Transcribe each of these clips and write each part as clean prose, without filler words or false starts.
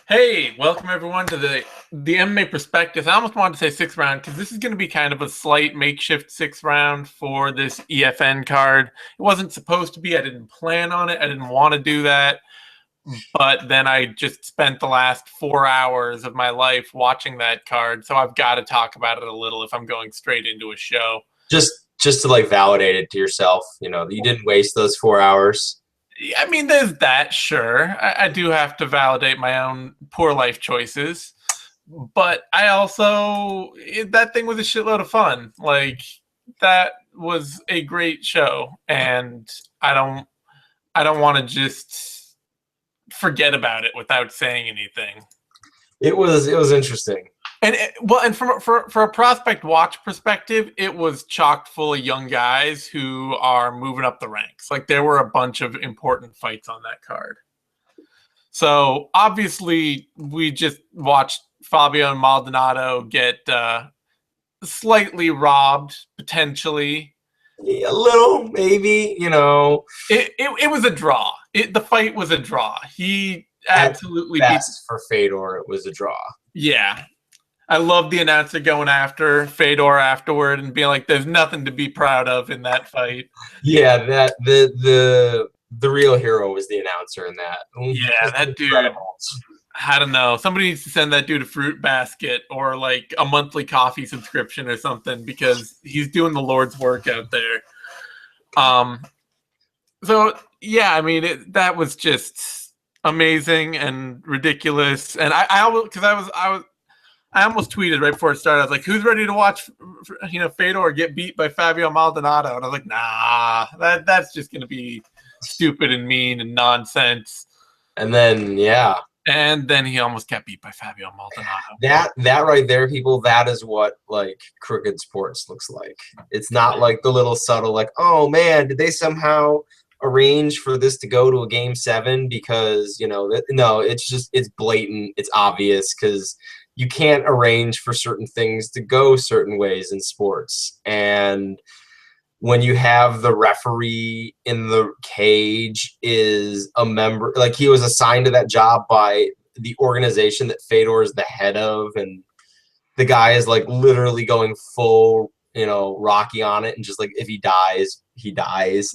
Hey, welcome everyone to the MMA Prospectus. I almost wanted to say sixth round because this is going to be kind of a slight makeshift sixth round for this EFN card. It wasn't supposed to be. I didn't plan on it. I didn't want to do that. But then I just spent the last 4 hours of my life watching that card, so I've got to talk about it a little if I'm going straight into a show. Just to like validate it to yourself, you didn't waste those 4 hours. I mean, there's that, sure. I do have to validate my own poor life choices. But I also, that thing was a shitload of fun. Like, that was a great show. And I don't want to just forget about it without saying anything. It was interesting. And for a prospect watch perspective, it was chock full of young guys who are moving up the ranks. Like, there were a bunch of important fights on that card. So obviously, we just watched Fabio and Maldonado get slightly robbed, potentially. A little, maybe, It was a draw. The fight was a draw. He absolutely beat. For Fedor, it was a draw. Yeah. I love the announcer going after Fedor afterward and being like, "There's nothing to be proud of in that fight." Yeah, that the real hero was the announcer in that. Yeah, that dude. I don't know. Somebody needs to send that dude a fruit basket or like a monthly coffee subscription or something because he's doing the Lord's work out there. So yeah, I mean that was just amazing and ridiculous. And I almost tweeted right before it started. I was like, "Who's ready to watch, Fedor get beat by Fabio Maldonado?" And I was like, "Nah, that's just gonna be stupid and mean and nonsense." And then he almost got beat by Fabio Maldonado. That right there, people, that is what like crooked sports looks like. It's not like the little subtle like, oh man, did they somehow arrange for this to go to a game 7 because no, it's blatant, it's obvious because you can't arrange for certain things to go certain ways in sports. And when you have the referee in the cage is a member, like he was assigned to that job by the organization that Fedor is the head of, and the guy is like literally going full, Rocky on it, and just like if he dies, he dies.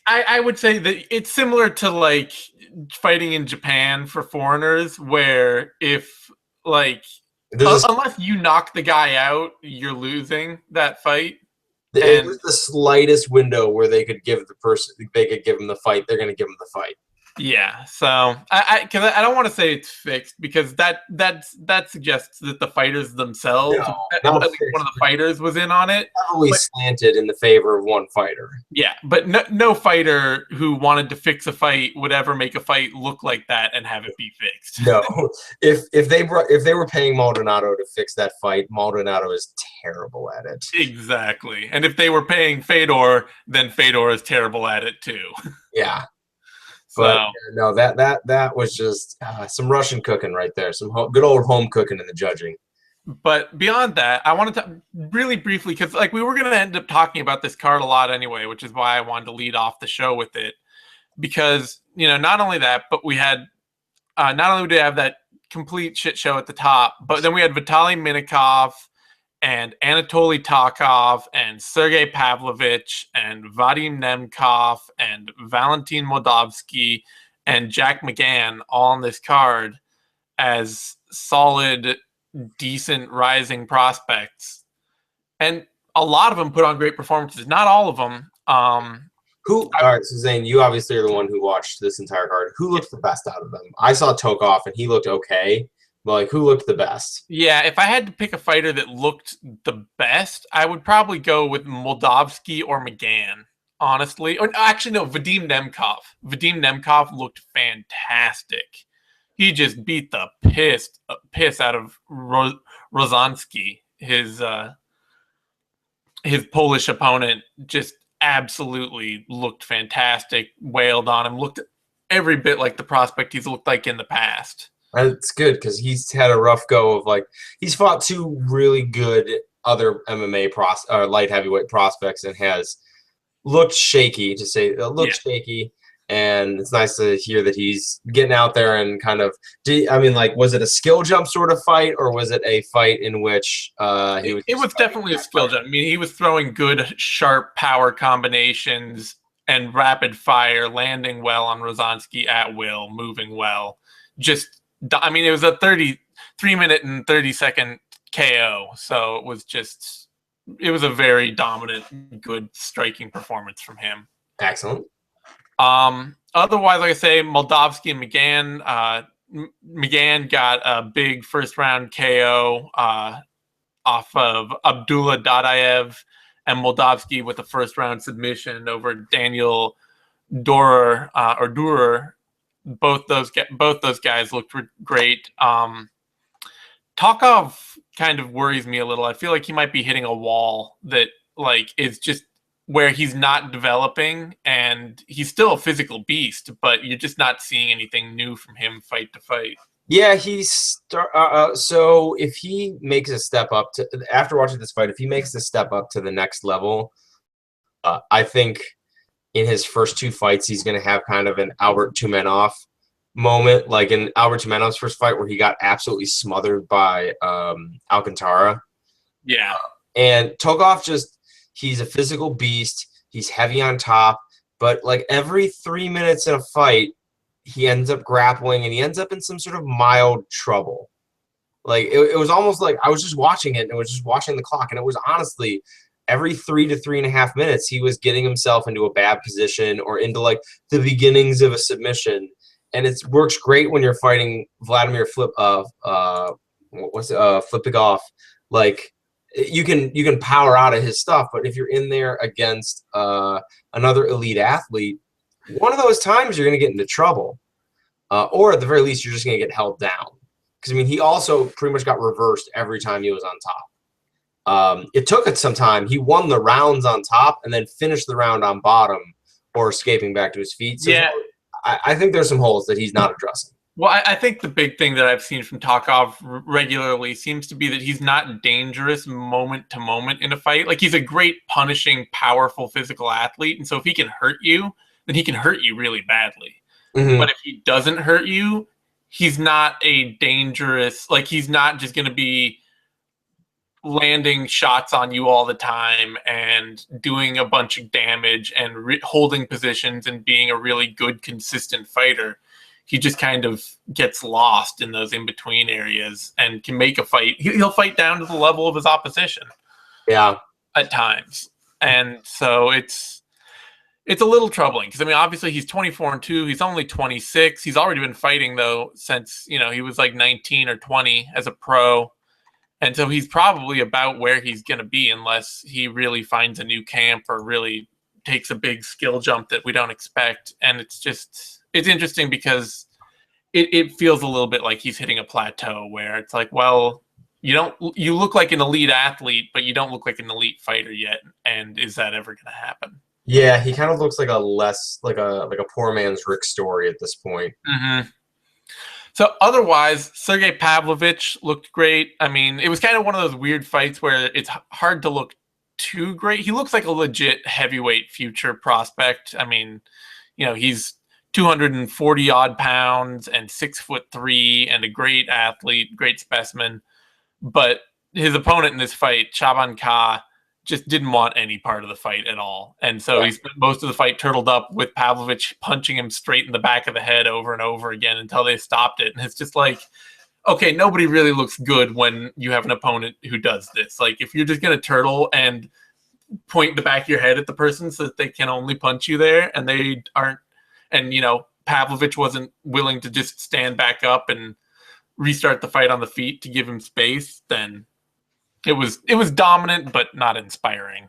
I would say that it's similar to like fighting in Japan for foreigners, where if like unless you knock the guy out, you're losing that fight. It was the slightest window where they could give him the fight, they're going to give him the fight. Yeah, so I don't want to say it's fixed because that suggests that the fighters themselves, at least one of the fighters, was in on it. Probably slanted in the favor of one fighter. Yeah, but no fighter who wanted to fix a fight would ever make a fight look like that and have it be fixed. No, if they were paying Maldonado to fix that fight, Maldonado is terrible at it. Exactly, and if they were paying Fedor, then Fedor is terrible at it too. Yeah. But no, that was just some Russian cooking right there. Some good old home cooking in the judging. But beyond that, I wanted to really briefly, because like we were going to end up talking about this card a lot anyway, which is why I wanted to lead off the show with it. Because, not only that, but we had, not only did we have that complete shit show at the top, but then we had Vitaly Minakov and Anatoly Tokov and Sergey Pavlovich and Vadim Nemkov and Valentin Moldavsky and Jack McGann all on this card as solid, decent, rising prospects. And a lot of them put on great performances. Not all of them. All right, Suzanne, you obviously are the one who watched this entire card. Who looked the best out of them? I saw Tokov, and he looked okay. Like, who looked the best? Yeah, if I had to pick a fighter that looked the best, I would probably go with Moldavsky or McGann, honestly. Or actually, no, Vadim Nemkov. Vadim Nemkov looked fantastic. He just beat the piss out of Rozansky, his Polish opponent. Just absolutely looked fantastic, wailed on him, looked every bit like the prospect he's looked like in the past. It's good because he's had a rough go of like he's fought 2 really good other MMA light heavyweight prospects and has looked shaky, to say it looked shaky. And it's nice to hear that he's getting out there and kind of. Was it a skill jump sort of fight, or was it a fight in which he was? It was definitely a skill jump. I mean, he was throwing good, sharp power combinations and rapid fire, landing well on Rozanski at will, moving well. It was a 3-minute and 30-second KO, so it was a very dominant, good striking performance from him. Excellent. Otherwise, like I say, Moldavsky and McGann. McGann got a big first round KO off of Abdullah Dadaev, and Moldavsky with a first round submission over Daniel Durer. Both those guys looked great. Tokov kind of worries me a little. I feel like he might be hitting a wall that is just where he's not developing, and he's still a physical beast, but you're just not seeing anything new from him fight to fight. Yeah, so if he makes a step up after watching this fight, if he makes the step up to the next level, I think in his first 2 fights, he's going to have kind of an Albert Tumenov moment, like in Albert Tumenov's first fight where he got absolutely smothered by Alcantara. Yeah. And Tokov he's a physical beast. He's heavy on top, but like every 3 minutes in a fight, he ends up grappling and he ends up in some sort of mild trouble. Like it was almost like I was just watching it and it was just watching the clock. And it was honestly every 3 to 3.5 minutes, he was getting himself into a bad position or into like the beginnings of a submission. And it works great when you're fighting Vladimir Flipikov. Like you can power out of his stuff, but if you're in there against another elite athlete, one of those times you're going to get into trouble, or at the very least, you're just going to get held down. Because I mean, he also pretty much got reversed every time he was on top. It took it some time. He won the rounds on top and then finished the round on bottom or escaping back to his feet. So yeah, I think there's some holes that he's not addressing. Well, I think the big thing that I've seen from Tokov regularly seems to be that he's not dangerous moment to moment in a fight. Like, he's a great punishing, powerful physical athlete. And so if he can hurt you, then he can hurt you really badly. Mm-hmm. But if he doesn't hurt you, he's not a dangerous, like, he's not just going to be landing shots on you all the time and doing a bunch of damage and holding positions and being a really good, consistent fighter. He just kind of gets lost in those in-between areas and can make a fight. He'll fight down to the level of his opposition. Yeah. At times. And so it's a little troubling because, I mean, obviously he's 24-2. He's only 26. He's already been fighting, though, since, he was like 19 or 20 as a pro. And so he's probably about where he's going to be unless he really finds a new camp or really takes a big skill jump that we don't expect. And it's interesting because it feels a little bit like he's hitting a plateau where it's like, well, you look like an elite athlete, but you don't look like an elite fighter yet. And is that ever going to happen? Yeah, he kind of looks like a poor man's Rick Story at this point. Mm-hmm. So otherwise, Sergey Pavlovich looked great. I mean, it was kind of one of those weird fights where it's hard to look too great. He looks like a legit heavyweight future prospect. I mean, he's 240 odd pounds and 6'3" and a great athlete, great specimen. But his opponent in this fight, Shaban Kha, just didn't want any part of the fight at all. And so he spent most of the fight turtled up with Pavlovich punching him straight in the back of the head over and over again until they stopped it. And it's just like, okay, nobody really looks good when you have an opponent who does this. Like, if you're just going to turtle and point the back of your head at the person so that they can only punch you there and they aren't, and, Pavlovich wasn't willing to just stand back up and restart the fight on the feet to give him space, then it was dominant, but not inspiring.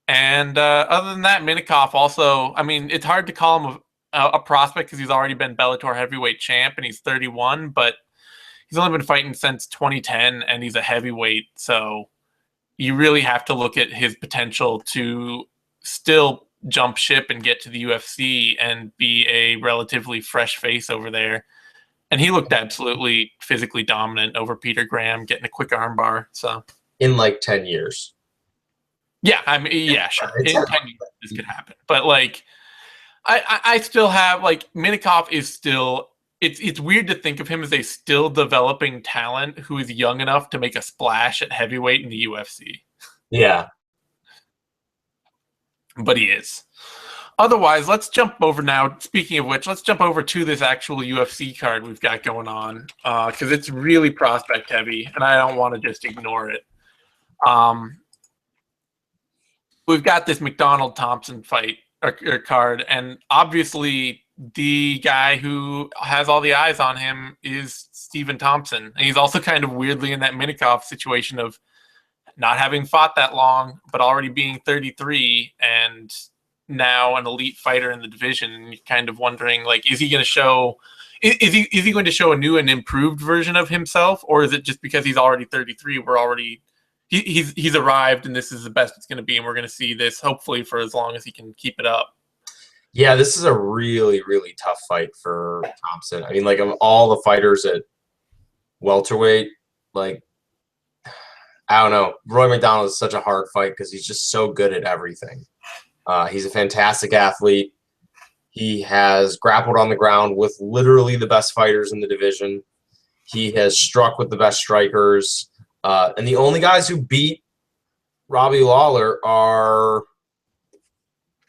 And other than that, Minakov also, I mean, it's hard to call him a prospect because he's already been Bellator heavyweight champ and he's 31, but he's only been fighting since 2010 and he's a heavyweight. So you really have to look at his potential to still jump ship and get to the UFC and be a relatively fresh face over there. And he looked absolutely physically dominant over Peter Graham, getting a quick armbar. So in like 10 years. Yeah, I mean, yeah, sure. It's In 10 years, this could happen. But like, I still have like Minakov is still. It's weird to think of him as a still developing talent who is young enough to make a splash at heavyweight in the UFC. Yeah. But he is. Otherwise, let's jump over now. Speaking of which, let's jump over to this actual UFC card we've got going on because it's really prospect heavy, and I don't want to just ignore it. We've got this McDonald Thompson fight or card, and obviously the guy who has all the eyes on him is Stephen Thompson. And he's also kind of weirdly in that Minakov situation of not having fought that long, but already being 33 and now an elite fighter in the division. And you're kind of wondering, like, is he going to show? Is he going to show a new and improved version of himself, or is it just because he's already 33? We're already he's arrived, and this is the best it's going to be, and we're going to see this hopefully for as long as he can keep it up. Yeah, this is a really, really tough fight for Thompson. I mean, like, of all the fighters at welterweight, like, I don't know. Roy McDonald is such a hard fight because he's just so good at everything. He's a fantastic athlete. He has grappled on the ground with literally the best fighters in the division. He has struck with the best strikers. And the only guys who beat Robbie Lawler are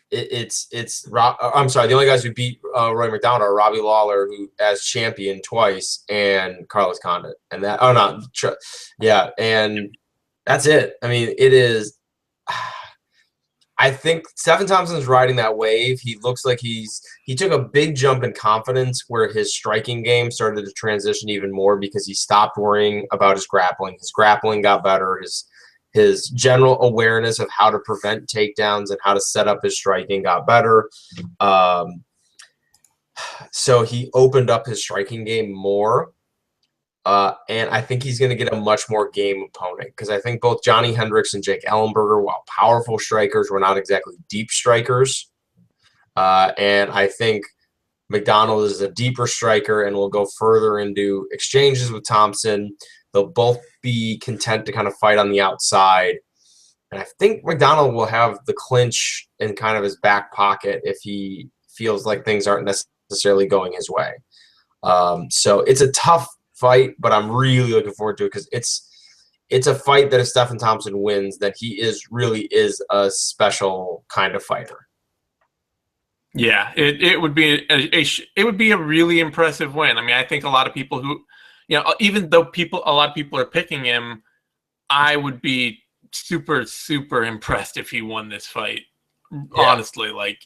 I'm sorry, the only guys who beat Roy McDonald are Robbie Lawler, who as champion twice, and Carlos Condit. And that and that's it. I mean, it is. I think Stephen Thompson's riding that wave. He looks like he took a big jump in confidence where his striking game started to transition even more because he stopped worrying about his grappling. His grappling got better. His general awareness of how to prevent takedowns and how to set up his striking got better. So he opened up his striking game more. And I think he's going to get a much more game opponent because I think both Johnny Hendricks and Jake Ellenberger, while powerful strikers, were not exactly deep strikers. And I think McDonald is a deeper striker and will go further into exchanges with Thompson. They'll both be content to kind of fight on the outside. And I think McDonald will have the clinch in kind of his back pocket if he feels like things aren't necessarily going his way. So it's a tough fight, but I'm really looking forward to it because it's a fight that if Stephen Thompson wins, that he really is a special kind of fighter. Yeah, it would be it would be a really impressive win. I mean, I think a lot of people who, even though a lot of people are picking him, I would be super, super impressed if he won this fight. Yeah. Honestly, like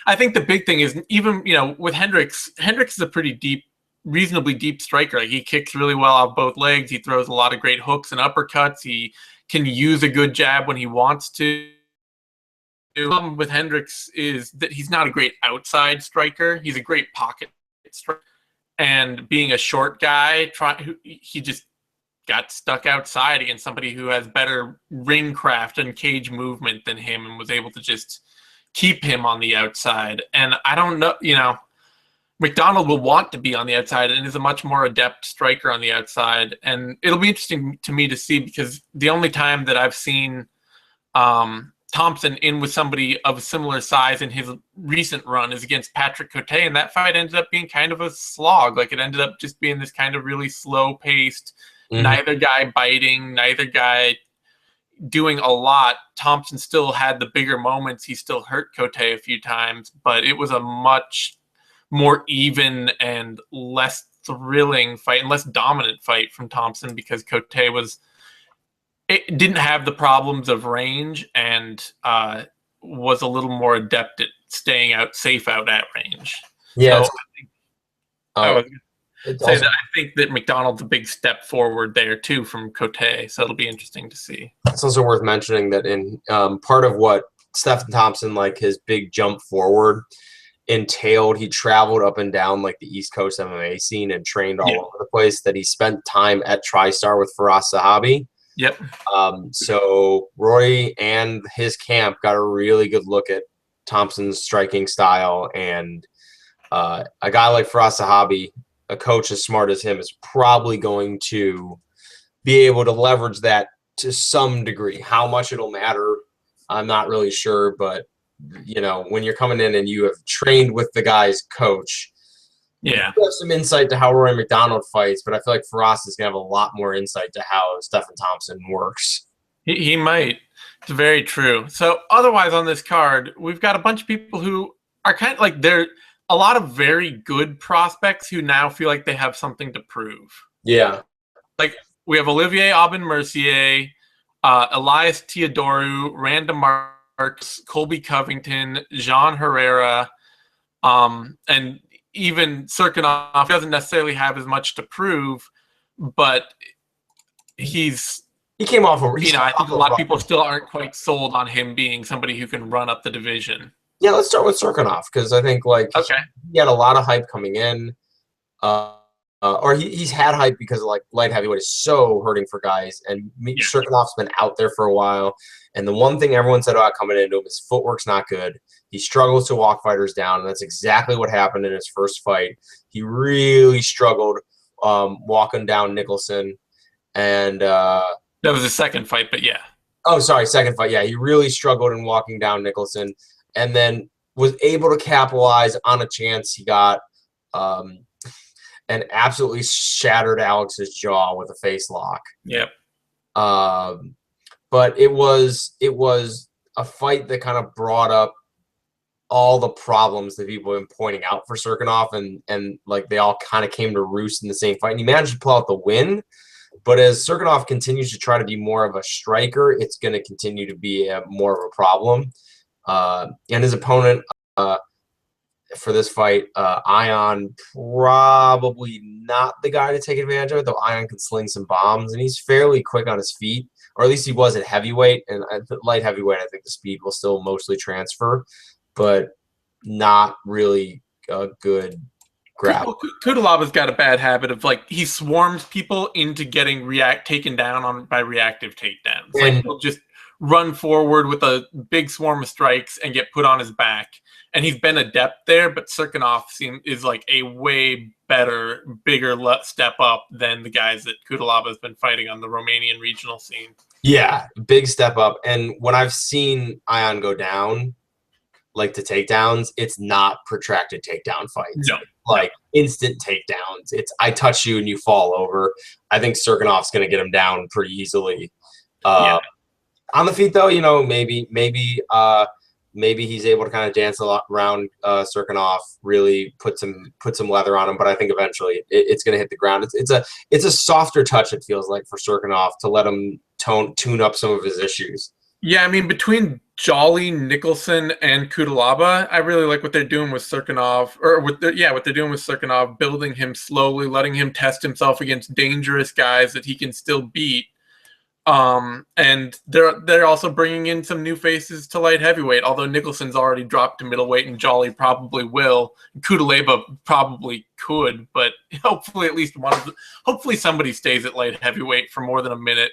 I think the big thing is even, with Hendricks is a pretty reasonably deep striker. Like, he kicks really well off both legs. He throws a lot of great hooks and uppercuts. He can use a good jab when he wants to. The problem with Hendricks is that he's not a great outside striker. He's a great pocket striker. And being a short guy, he just got stuck outside against somebody who has better ring craft and cage movement than him and was able to just keep him on the outside. And I don't know, McDonald will want to be on the outside and is a much more adept striker on the outside. And it'll be interesting to me to see because the only time that I've seen Thompson in with somebody of a similar size in his recent run is against Patrick Cote, and that fight ended up being kind of a slog. Like, it ended up just being this kind of really slow-paced, neither guy biting, neither guy doing a lot. Thompson still had the bigger moments. He still hurt Cote a few times, but it was a much more even and less thrilling fight and less dominant fight from Thompson because Cote didn't have the problems of range and was a little more adept at staying safe out at range. Yeah. So I think that McDonald's a big step forward there too from Cote, so it'll be interesting to see. It's also worth mentioning that in part of what Stephen Thompson, like his big jump forward, entailed, he traveled up and down like the East Coast MMA scene and trained all over the place, that he spent time at TriStar with Firas Zahabi. Yep. So Roy and his camp got a really good look at Thompson's striking style, and a guy like Firas Zahabi, a coach as smart as him, is probably going to be able to leverage that to some degree. How much it'll matter I'm not really sure, but you know, when you're coming in and you have trained with the guy's coach, Yeah. you have some insight to how Roy McDonald fights, but I feel like Faraz is gonna have a lot more insight to how Stephen Thompson works. He might. It's very true. So otherwise on this card, we've got a bunch of people who are kind of like they're a lot of very good prospects who now feel like they have something to prove. Yeah. Like we have Olivier Aubin-Mercier, Elias Teodoru, Randa Marks, Colby Covington, Jean Herrera, and even Serkinov doesn't necessarily have as much to prove, but he came off I think a lot of people still aren't quite sold on him being somebody who can run up the division. Yeah, let's start with Serkinov because I think like he had a lot of hype coming in, or he's had hype because like light heavyweight is so hurting for guys, and Serkinov's been out there for a while. And the one thing everyone said about coming into him is footwork's not good. He struggles to walk fighters down, and that's exactly what happened in his first fight. He really struggled walking down Nicholson, and that was his second fight, but yeah. Oh, sorry, second fight. Yeah, he really struggled in walking down Nicholson, and then was able to capitalize on a chance he got, and absolutely shattered Alex's jaw with a face lock. Yep. But it was a fight that kind of brought up all the problems that people have been pointing out for Serkinov, and like they all kind of came to roost in the same fight. And he managed to pull out the win. But as Serkinov continues to try to be more of a striker, it's going to continue to be more of a problem. And his opponent for this fight, Ion, probably not the guy to take advantage of it, though Ion can sling some bombs, and he's fairly quick on his feet, or at least he was at heavyweight. And at light heavyweight, I think the speed will still mostly transfer, but not really a good grab. Kudalava's got a bad habit of like he swarms people into getting taken down by reactive takedowns. Like he'll just run forward with a big swarm of strikes and get put on his back. And he's been adept there, but Serkinov is like a way better, bigger step up than the guys that Kudalava has been fighting on the Romanian regional scene. Yeah, big step up. And when I've seen Ion go down, like the takedowns, it's not protracted takedown fights. No. Like instant takedowns. It's I touch you and you fall over. I think Serkinov's going to get him down pretty easily. On the feet, though, you know, maybe he's able to kind of dance a lot around Serkinov, really put some leather on him. But I think eventually it's going to hit the ground. It's a softer touch, it feels like, for Serkinov to let him tune up some of his issues. Yeah, I mean, between Jolly, Nicholson, and Kudalaba, I really like what they're doing with Serkinov, what they're doing with Serkinov, building him slowly, letting him test himself against dangerous guys that he can still beat. And they're also bringing in some new faces to light heavyweight, although Nicholson's already dropped to middleweight and Jolly probably will. Kudalaba probably could, but hopefully at least hopefully somebody stays at light heavyweight for more than a minute.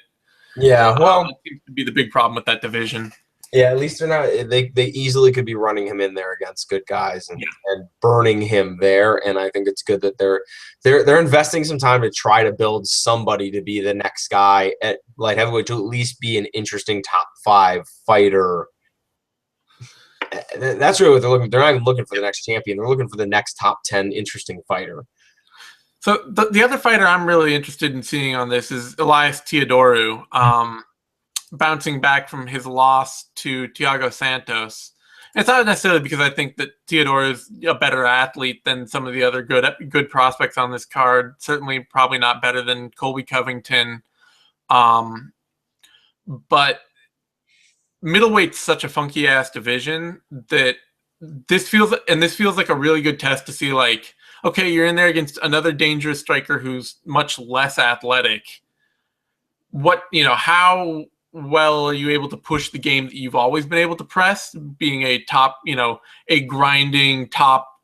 Yeah, well, that seems to be the big problem with that division. Yeah, at least they're not. They easily could be running him in there against good guys and burning him there. And I think it's good that they're investing some time to try to build somebody to be the next guy at light heavyweight, to at least be an interesting top 5 fighter. That's really what they're looking for. They're not even looking for the next champion. They're looking for the next top 10 interesting fighter. So the other fighter I'm really interested in seeing on this is Elias Teodoru, bouncing back from his loss to Thiago Santos. It's not necessarily because I think that Teodoru is a better athlete than some of the other good prospects on this card. Certainly probably not better than Colby Covington. But middleweight's such a funky-ass division that this feels like a really good test to see, like, okay, you're in there against another dangerous striker who's much less athletic. How well are you able to push the game that you've always been able to press, being a top, a grinding top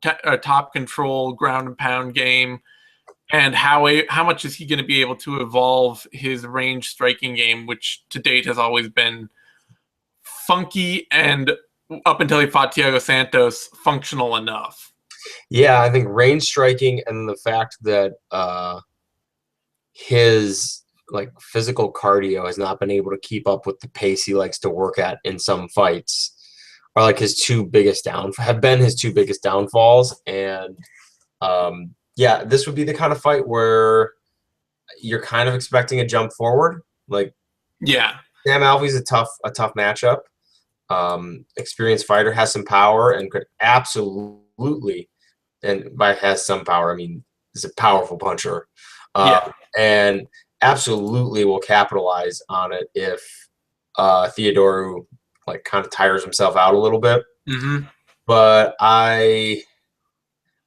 control ground and pound game, and how much is he going to be able to evolve his range striking game, which to date has always been funky and, up until he fought Thiago Santos, functional enough. Yeah, I think range striking and the fact that his like physical cardio has not been able to keep up with the pace he likes to work at in some fights, are like his two biggest downfalls. And yeah, this would be the kind of fight where you're kind of expecting a jump forward. Like, yeah, Sam Alvey's a tough matchup. Experienced fighter, has some power, and could absolutely, and by has some power, I mean is a powerful puncher. And absolutely will capitalize on it if Theodorou like kind of tires himself out a little bit. But I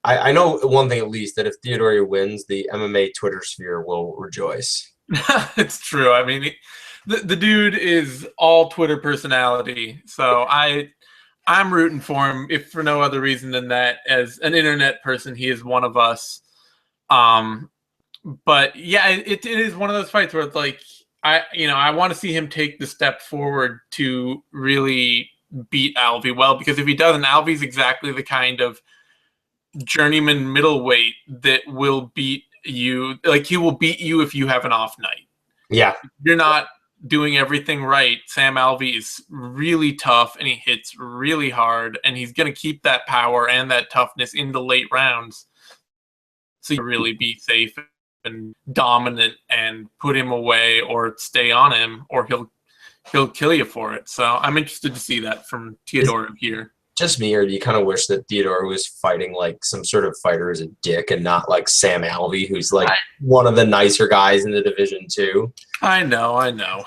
know one thing at least, that if Theodorou wins, the MMA Twitter sphere will rejoice. It's true. I mean, the dude is all Twitter personality, so I'm rooting for him, if for no other reason than that, as an internet person, he is one of us. But yeah, it is one of those fights where it's like, I want to see him take the step forward to really beat Alvey well, because if he doesn't, Alvey's exactly the kind of journeyman middleweight that will beat you. Like, he will beat you if you have an off night. Yeah. If you're not doing everything right, Sam Alvey is really tough and he hits really hard, and he's going to keep that power and that toughness in the late rounds. So you really be safe and dominant and put him away or stay on him, or he'll kill you for it. So I'm interested to see that from Theodorou here. Just me, or do you kind of wish that Theodorou was fighting like some sort of fighter as a dick and not like Sam Alvey, who's like one of the nicer guys in the division too? I know,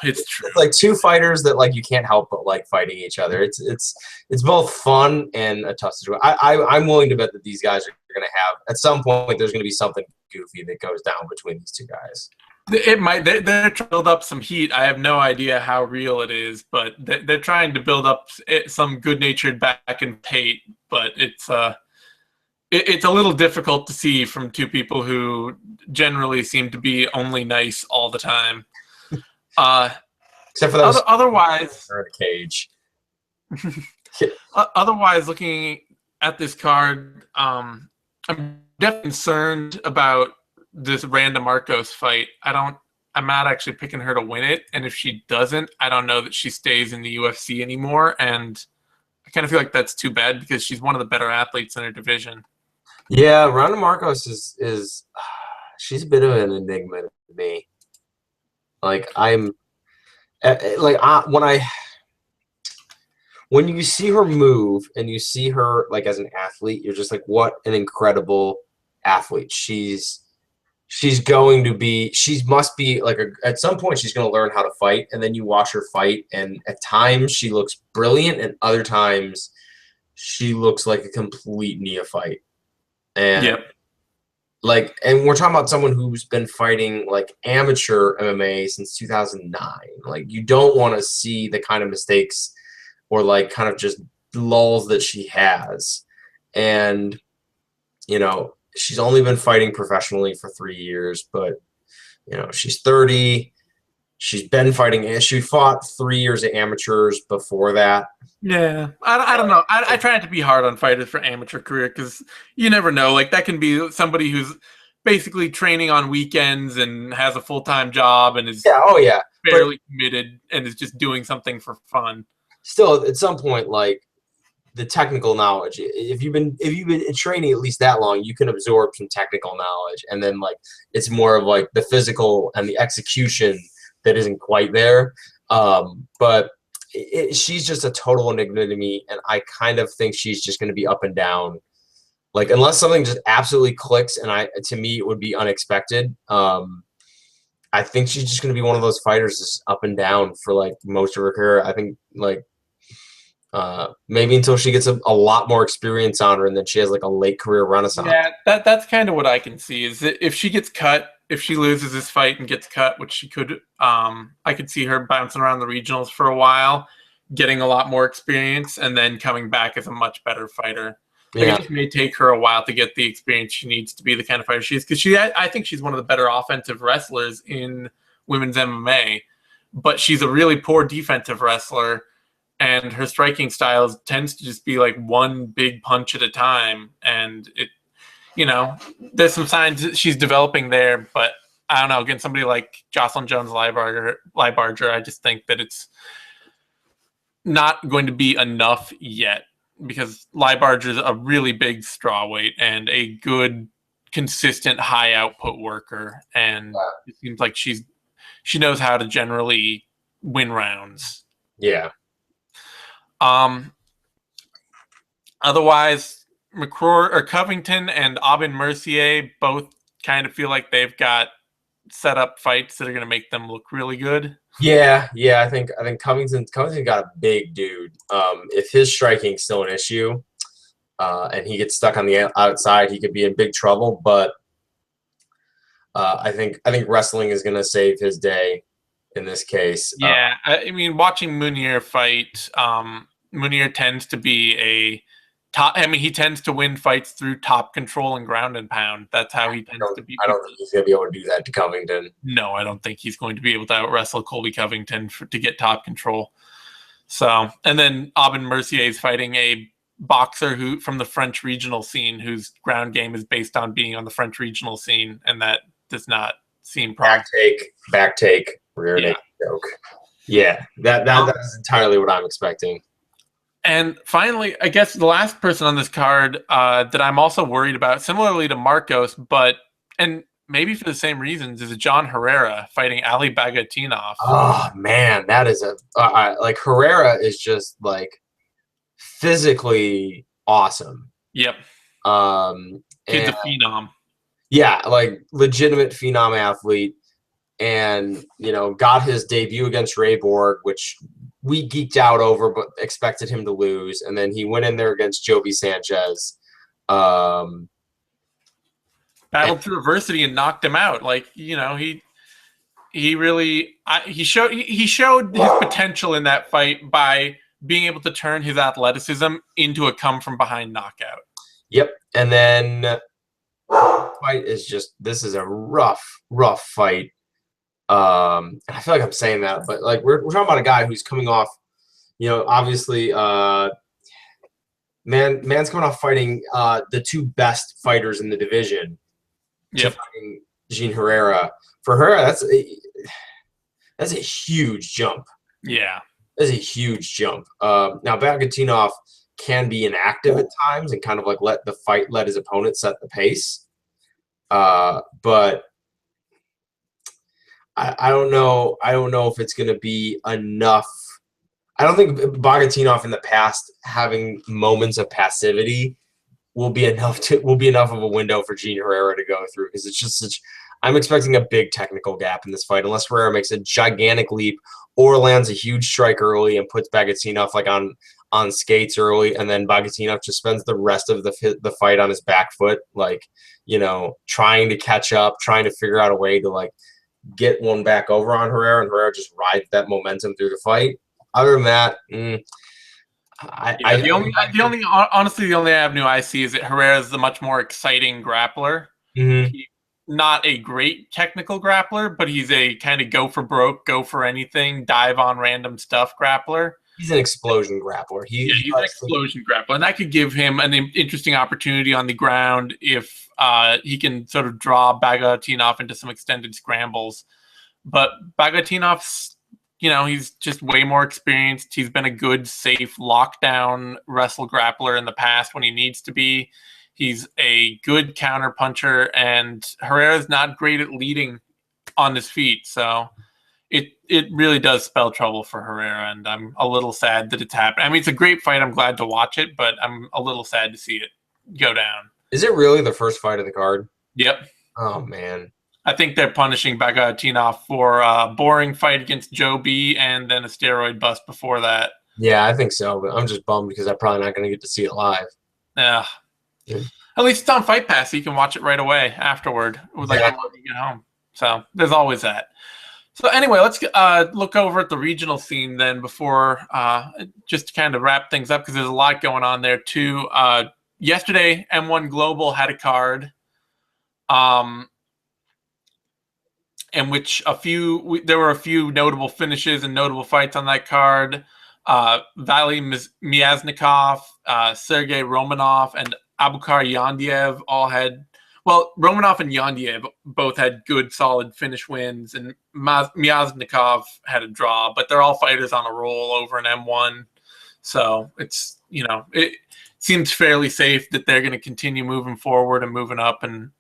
it's true. It's like two fighters that like you can't help but like fighting each other. It's both fun and a tough situation. I'm willing to bet that these guys are going to have, at some point, there's going to be something goofy that goes down between these two guys. It might. They're trying to build up some heat. I have no idea how real it is, but they're trying to build up some good-natured back and hate. But it's a little difficult to see from two people who generally seem to be only nice all the time. Except for those otherwise, in a cage. Otherwise, looking at this card, I'm definitely concerned about this Randa Marcos fight. I'm not actually picking her to win it, and if she doesn't, I don't know that she stays in the UFC anymore, and I kind of feel like that's too bad because she's one of the better athletes in her division. Yeah, Randa Marcos is she's a bit of an enigma to me. Like, when you see her move and you see her like as an athlete, you're just like, what an incredible athlete. She must be like at some point she's going to learn how to fight, and then you watch her fight, and at times she looks brilliant and other times she looks like a complete neophyte. And like, and we're talking about someone who's been fighting like amateur MMA since 2009. Like, you don't want to see the kind of mistakes or like kind of just lulls that she has. And, you know, she's only been fighting professionally for 3 years, but, you know, she's 30. She's been fighting. She fought 3 years of amateurs before that. Yeah, I don't know. I try not to be hard on fighters for amateur career because you never know. Like, that can be somebody who's basically training on weekends and has a full-time job and is barely committed and is just doing something for fun. Still, at some point, like, the technical knowledge, if you've been training at least that long, you can absorb some technical knowledge, and then like it's more of like the physical and the execution that isn't quite there. But she's just a total enigma to me, and I kind of think she's just going to be up and down. Like, unless something just absolutely clicks, and to me it would be unexpected. I think she's just going to be one of those fighters that's up and down for like most of her career. I think like maybe until she gets a lot more experience on her, and then she has like a late career renaissance. Yeah, that's kind of what I can see, is that if she gets cut, if she loses this fight and gets cut, which she could, I could see her bouncing around the regionals for a while, getting a lot more experience, and then coming back as a much better fighter. Like, it just may take her a while to get the experience she needs to be the kind of fighter she is, because I think she's one of the better offensive wrestlers in women's MMA, but she's a really poor defensive wrestler, and her striking style tends to just be like one big punch at a time, and it, you know, there's some signs that she's developing there, but I don't know, against somebody like Jocelyn Jones-Leibarger, I just think that it's not going to be enough yet, because Leibarger is a really big strawweight and a good, consistent, high output worker, and it seems like she knows how to generally win rounds. Yeah. Otherwise, Covington and Aubin Mercier both kind of feel like they've got set up fights that are going to make them look really good. Yeah. I think Covington got a big dude. If his striking's still an issue, and he gets stuck on the outside, he could be in big trouble. But I think wrestling is going to save his day in this case. Yeah, I mean, watching Munir fight, Munir tends to be a top. I mean, he tends to win fights through top control and ground and pound. That's how he tends to be. I don't think he's going to be able to do that to Covington. No, I don't think he's going to be able to out wrestle Colby Covington to get top control. So, and then Aubin Mercier is fighting a boxer who from the French regional scene, whose ground game is based on being on the French regional scene, and that does not seem promising. Back take, rear naked choke. Yeah, that's entirely what I'm expecting. And finally, I guess the last person on this card that I'm also worried about, similarly to Marcos, and maybe for the same reasons, is John Herrera fighting Ali Bagatinov. Oh man, that is like Herrera is just like physically awesome. Yep. Kid's a phenom. Yeah, like legitimate phenom athlete, and got his debut against Ray Borg, which we geeked out over, but expected him to lose, and then he went in there against Joby Sanchez. Battled through adversity and knocked him out. Like, he really he showed his potential in that fight by being able to turn his athleticism into a come from behind knockout. Yep. And then fight is this is a rough fight. I feel like I'm saying that, but like we're talking about a guy who's coming off, obviously man's coming off fighting the two best fighters in the division. Yep. Fighting Jean Herrera. For Herrera, that's a huge jump. Yeah. That's a huge jump. Now Bagatinov can be inactive at times and kind of like let his opponent set the pace. But I don't know. I don't know if it's going to be enough. I don't think Bagatinov in the past having moments of passivity will be enough of a window for Jean Herrera to go through, because it's just I'm expecting a big technical gap in this fight unless Herrera makes a gigantic leap or lands a huge strike early and puts Bagatinov like on skates early, and then Bagatinov just spends the rest of the fight on his back foot, like trying to catch up, trying to figure out a way to like get one back over on Herrera, and Herrera just rides that momentum through the fight. Other than that, honestly, the only avenue I see is that Herrera is the much more exciting grappler. Mm-hmm. He's not a great technical grappler, but he's a kind of go for broke, go for anything, dive on random stuff grappler. He's an explosion grappler. He's an explosion grappler, and that could give him an interesting opportunity on the ground if he can sort of draw Bagatinov into some extended scrambles. But Bagatinov's, he's just way more experienced. He's been a good, safe lockdown wrestle grappler in the past when he needs to be. He's a good counter puncher, and Herrera's not great at leading on his feet, so it really does spell trouble for Herrera, and I'm a little sad that it's happened. I mean, it's a great fight. I'm glad to watch it, but I'm a little sad to see it go down. Is it really the first fight of the card? Yep. Oh, man. I think they're punishing Bagatinov for a boring fight against Joe B and then a steroid bust before that. Yeah, I think so, but I'm just bummed because I'm probably not going to get to see it live. Yeah. At least it's on Fight Pass, so you can watch it right away afterward, when you get home. So there's always that. So anyway, let's look over at the regional scene then before just to kind of wrap things up, because there's a lot going on there too. Yesterday, M1 Global had a card in which there were a few notable finishes and notable fights on that card. Valey Myasnikov, Sergey Romanov, and Abukar Yandiev all had Well, Romanov and Yandiev both had good, solid finish wins, and Myasnikov had a draw, but they're all fighters on a roll over an M1. So it's, it seems fairly safe that they're going to continue moving forward and moving up, and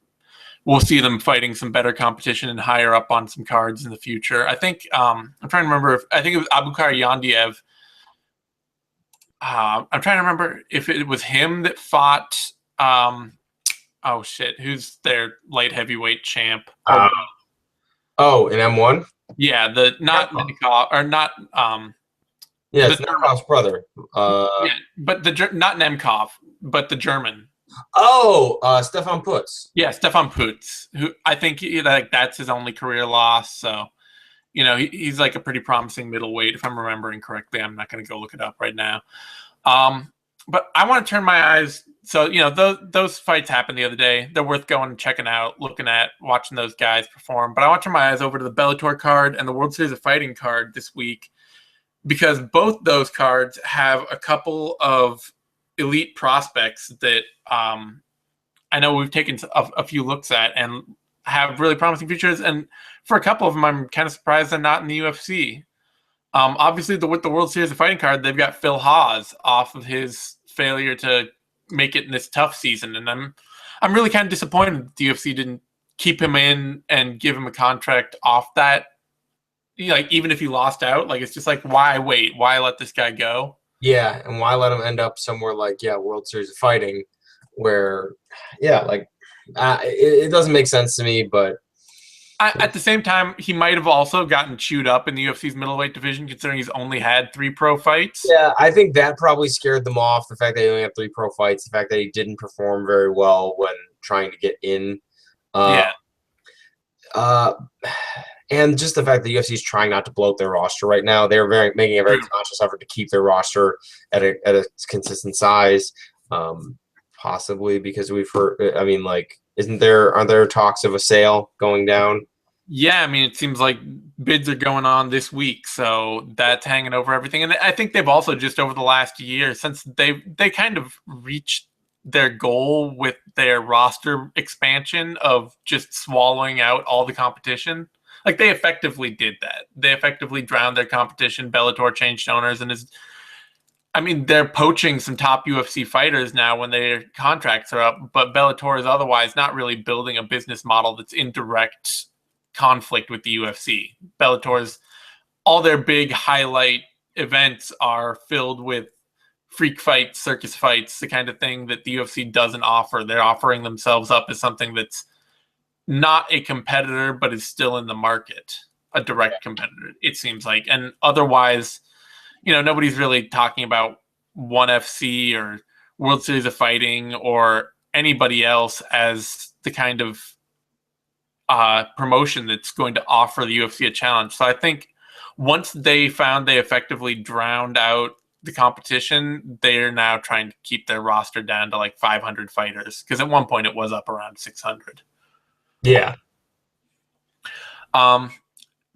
we'll see them fighting some better competition and higher up on some cards in the future. I think, I'm trying to remember, I think it was Abukar Yandiev. I'm trying to remember if it was him that fought, oh shit, who's their light heavyweight champ? In M1? Yeah, not Nemkov, or not yeah, it's Nemkov's brother. Yeah, but not Nemkov, but the German. Stefan Putz. Yeah, Stefan Putz, who I think that's his only career loss. So, he's like a pretty promising middleweight, if I'm remembering correctly. I'm not going to go look it up right now. But I want to turn my eyes. So, those fights happened the other day. They're worth going and checking out, looking at, watching those guys perform. But I want to turn my eyes over to the Bellator card and the World Series of Fighting card this week, because both those cards have a couple of elite prospects that I know we've taken a few looks at and have really promising futures. And for a couple of them, I'm kind of surprised they're not in the UFC. Obviously, with the World Series of Fighting card, they've got Phil Haas off of his failure to make it in this tough season, and I'm really kind of disappointed that the UFC didn't keep him in and give him a contract off that. Even if he lost out, it's just like, why wait? Why let this guy go? Yeah, and why let him end up somewhere like World Series of Fighting, where it doesn't make sense to me, but. At the same time, he might have also gotten chewed up in the UFC's middleweight division, considering he's only had 3 pro fights. Yeah, I think that probably scared them off, the fact that he only had 3 pro fights, the fact that he didn't perform very well when trying to get in. And just the fact that the UFC is trying not to bloat their roster right now. They're making a very conscious effort to keep their roster at a consistent size, possibly because we've heard, aren't there talks of a sale going down? Yeah, it seems like bids are going on this week, so that's hanging over everything. And I think they've also just over the last year, since they kind of reached their goal with their roster expansion of just swallowing out all the competition. They effectively did that. They effectively drowned their competition. Bellator changed owners, and they're poaching some top UFC fighters now when their contracts are up, but Bellator is otherwise not really building a business model that's in direct conflict with the UFC. Bellator's, all their big highlight events are filled with freak fights, circus fights, the kind of thing that the UFC doesn't offer. They're offering themselves up as something that's not a competitor, but is still in the market, a direct competitor, it seems like. And otherwise, nobody's really talking about ONE FC or World Series of Fighting or anybody else as the kind of promotion that's going to offer the UFC a challenge. So I think once they found they effectively drowned out the competition, they're now trying to keep their roster down to 500 fighters, because at one point it was up around 600. Yeah. But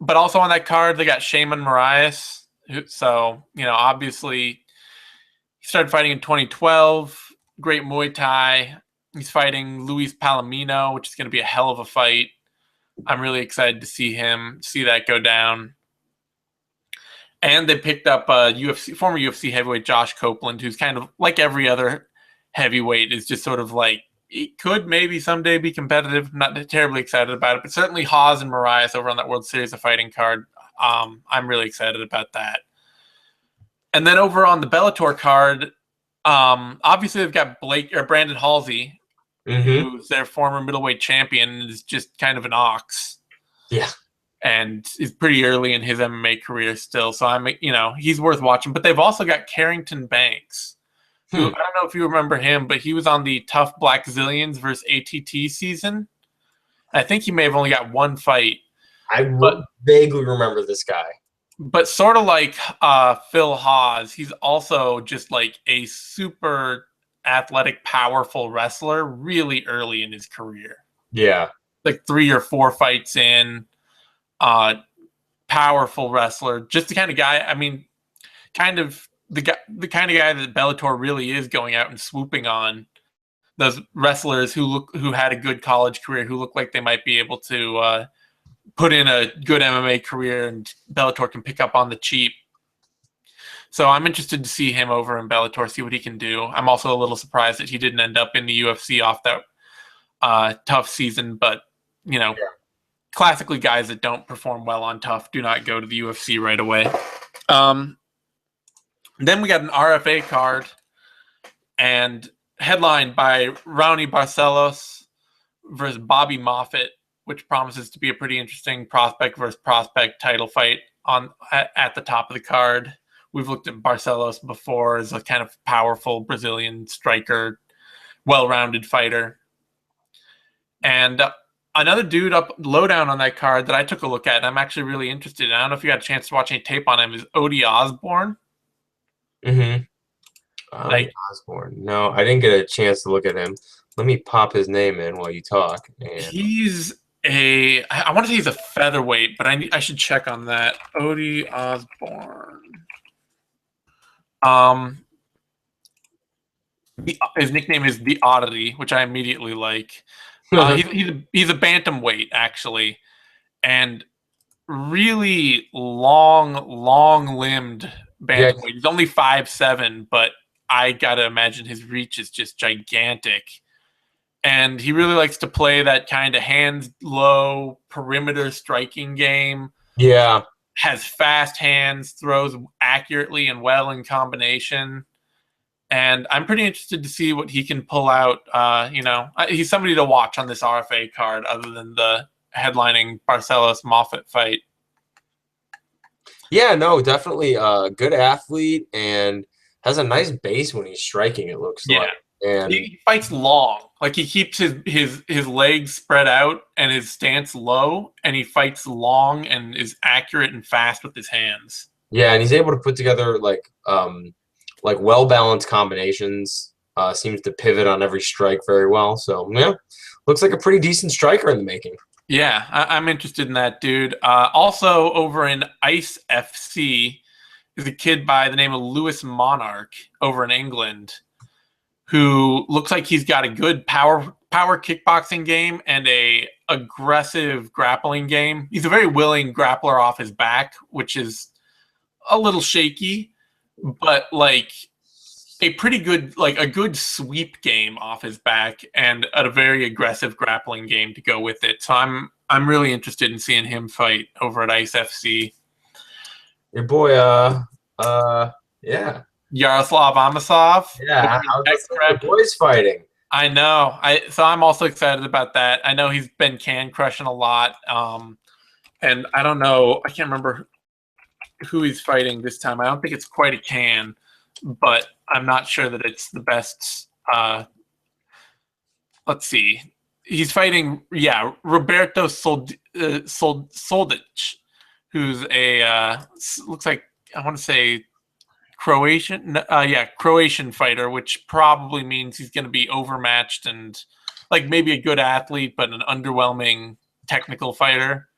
also on that card, they got Sheymon Moraes. So, obviously he started fighting in 2012. Great Muay Thai. He's fighting Luis Palomino, which is going to be a hell of a fight. I'm really excited to see that go down. And they picked up former UFC heavyweight Josh Copeland, who's kind of like every other heavyweight, is just sort of he could maybe someday be competitive. I'm not terribly excited about it, but certainly Haas and Moraes over on that World Series of Fighting card. I'm really excited about that. And then over on the Bellator card, obviously they've got Brandon Halsey, who's their former middleweight champion, and is just kind of an ox. Yeah. And is pretty early in his MMA career still. So he's worth watching. But they've also got Carrington Banks, who, I don't know if you remember him, but he was on the Tough Black Zillions versus ATT season. I think he may have only got 1 fight. I vaguely remember this guy. But sort of like Phil Haas, he's also just a super athletic, powerful wrestler really early in his career. Yeah. 3 or 4 fights in, powerful wrestler. Just the kind of guy, kind of the kind of guy that Bellator really is going out and swooping on those wrestlers who had a good college career, who look like they might be able to put in a good MMA career, and Bellator can pick up on the cheap. So I'm interested to see him over in Bellator, see what he can do. I'm also a little surprised that he didn't end up in the UFC off that tough season, but classically, guys that don't perform well on tough do not go to the UFC right away. Then we got an RFA card, and headlined by Raoni Barcelos versus Bobby Moffett, which promises to be a pretty interesting prospect versus prospect title fight at the top of the card. We've looked at Barcelos before as a kind of powerful Brazilian striker, well-rounded fighter. And another dude up lowdown on that card that I took a look at, and I'm actually really interested in, I don't know if you got a chance to watch any tape on him, is Ode Osbourne. Mm-hmm. Osbourne. No, I didn't get a chance to look at him. Let me pop his name in while you talk. And he's I want to say he's a featherweight, but I should check on that. Ode Osbourne. His nickname is The Oddity, which I immediately like. He's a bantamweight, actually, and really long-limbed bantamweight. Yeah. He's only 5'7", but I gotta imagine his reach is just gigantic. And he really likes to play that kind of hands low perimeter striking game. Yeah. Has fast hands, throws accurately and well in combination. And I'm pretty interested to see what he can pull out. He's somebody to watch on this RFA card other than the headlining Barcelos-Moffett fight. Yeah, no, definitely a good athlete and has a nice base when he's striking, it looks like. And he fights long. Like, he keeps his legs spread out and his stance low, and he fights long and is accurate and fast with his hands. Yeah, and he's able to put together like well-balanced combinations. Seems to pivot on every strike very well. So yeah, looks like a pretty decent striker in the making. Yeah, I'm interested in that dude. Also over in Ice FC is a kid by the name of Lewis Monarch over in England, who looks like he's got a good power kickboxing game and a aggressive grappling game. He's a very willing grappler off his back, which is a little shaky, but like a pretty good, like a good sweep game off his back and a very aggressive grappling game to go with it. So I'm really interested in seeing him fight over at Ice FC. Your boy, yeah. Yaroslav Amosov. Yeah, the boys fighting. I know. So I'm also excited about that. I know he's been can crushing a lot. And I don't know. I can't remember who he's fighting this time. I don't think it's quite a can, but I'm not sure that it's the best. Let's see. He's fighting, Roberto Soldic, who's a looks like, I want to say, Croatian fighter, which probably means he's going to be overmatched and like maybe a good athlete, but an underwhelming technical fighter.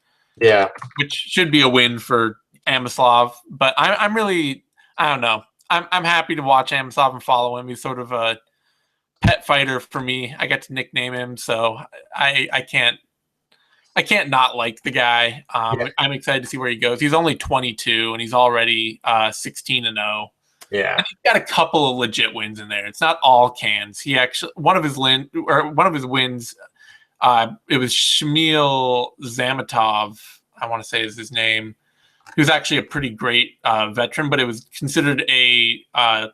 Yeah, which should be a win for Amosov. But I'm really, I don't know. I'm happy to watch Amosov and follow him. He's sort of a pet fighter for me. I get to nickname him, so I can't not like the guy. I'm excited to see where he goes. He's only 22 and he's already 16-0. Yeah, and he's got a couple of legit wins in there. It's not all cans. He actually one of his wins. It was Shamil Zamatov, I want to say is his name. He was actually a pretty great veteran, but it was considered a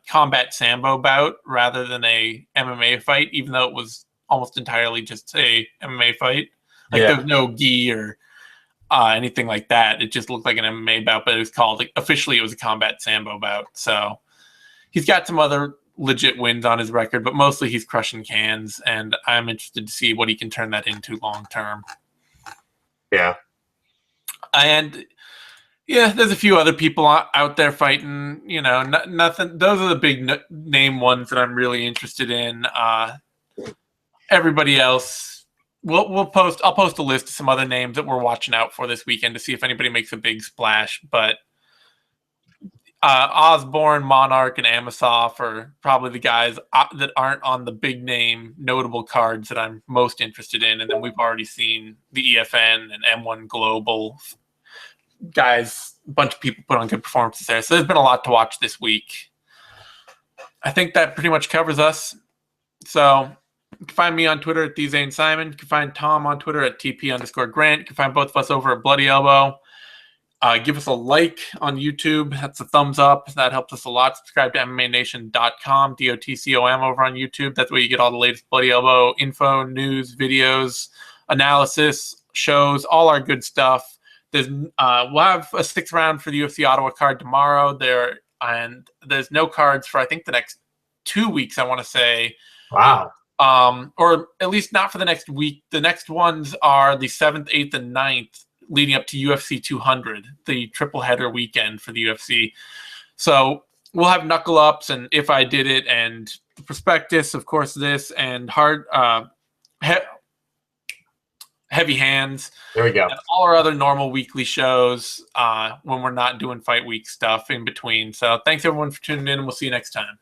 combat sambo bout rather than a MMA fight, even though it was almost entirely just a MMA fight. Like there was no gi or anything like that. It just looked like an MMA bout, but it was called, officially it was a combat sambo bout. So he's got some other legit wins on his record, but mostly he's crushing cans, and I'm interested to see what he can turn that into long term. Yeah. And yeah, there's a few other people out there fighting, nothing. Those are the big name ones that I'm really interested in. Everybody else, I'll post a list of some other names that we're watching out for this weekend to see if anybody makes a big splash. But Osbourne, Monarch, and Amosov are probably the guys that aren't on the big name notable cards that I'm most interested in. And then we've already seen the EFN and M1 Global guys, a bunch of people put on good performances there. So there's been a lot to watch this week. I think that pretty much covers us. So you can find me on Twitter at DZaneSimon. You can find Tom on Twitter at TP_Grant. You can find both of us over at Bloody Elbow. Give us a like on YouTube. That's a thumbs up. That helps us a lot. Subscribe to MMANation.com, DOTCOM over on YouTube. That's where you get all the latest Bloody Elbow info, news, videos, analysis, shows, all our good stuff. We'll have a 6th round for the UFC Ottawa card tomorrow. There's no cards for, I think, the next 2 weeks, I want to say. Wow. Or at least not for the next week. The next ones are the 7th, 8th, and 9th, leading up to UFC 200, the triple header weekend for the UFC. So we'll have knuckle ups and If I Did It and Prospectus, of course, this and heavy hands. There we go. And all our other normal weekly shows when we're not doing fight week stuff in between. So thanks everyone for tuning in, and we'll see you next time.